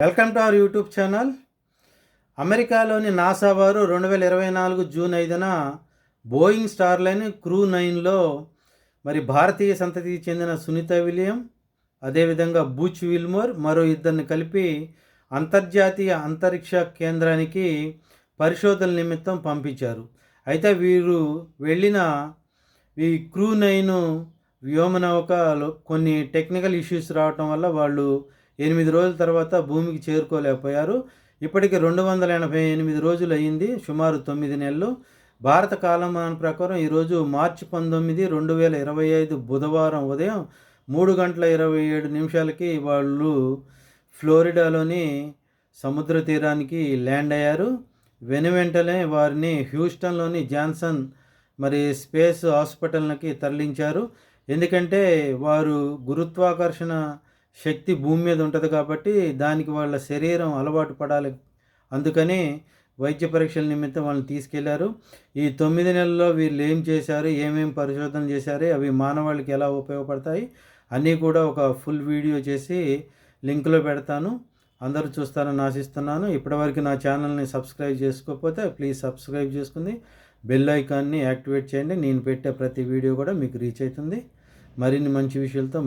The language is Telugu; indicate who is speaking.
Speaker 1: Welcome to our YouTube channel. అమెరికాలోని నాసా వారు 2024 జూన్ 5న బోయింగ్ స్టార్లైన్ క్రూ 9లో మరి భారతీయ సంతతికి చెందిన సునీత విలియం, అదేవిధంగా బూచ్ విల్మోర్ మరో ఇద్దరిని కలిపి అంతర్జాతీయ అంతరిక్ష కేంద్రానికి పరిశోధనల నిమిత్తం పంపించారు. అయితే వీరు వెళ్ళిన ఈ క్రూ 9 వ్యోమనౌకలో కొన్ని టెక్నికల్ ఇష్యూస్ రావటం వల్ల వాళ్ళు 8 రోజుల తర్వాత భూమికి చేరుకోలేకపోయారు. ఇప్పటికి 288 రోజులు అయ్యింది, సుమారు 9 నెలలు. భారత కాలమాన ప్రకారం ఈరోజు మార్చి 19, 2025 బుధవారం ఉదయం 3:27 వాళ్ళు ఫ్లోరిడాలోని సముద్ర తీరానికి ల్యాండ్ అయ్యారు. వెనువెంటనే వారిని హ్యూస్టన్లోని జాన్సన్ స్పేస్ హాస్పిటల్కి తరలించారు. ఎందుకంటే వారు గురుత్వాకర్షణ శక్తి భూమి మీద ఉంటుంది కాబట్టి దానికి వాళ్ళ శరీరం అలవాటు పడాలి. అందుకని వైద్య పరీక్షల నిమిత్తం వాళ్ళని తీసుకెళ్లారు. ఈ 9 నెలల్లో వీళ్ళు ఏం చేశారు, ఏమేమి పరిశోధన చేశారు, అవి మానవాళికి ఎలా ఉపయోగపడతాయి అన్నీ కూడా ఒక ఫుల్ వీడియో చేసి లింక్లో పెడతాను. అందరూ చూస్తారని ఆశిస్తున్నాను. ఇప్పటివరకు నా ఛానల్ని సబ్స్క్రైబ్ చేసుకోకపోతే ప్లీజ్ సబ్స్క్రైబ్ చేసుకుని బెల్ ఐకాన్ని యాక్టివేట్ చేయండి. నేను పెట్టే ప్రతి వీడియో కూడా మీకు రీచ్ అవుతుంది. మరిన్ని మంచి విషయాలతో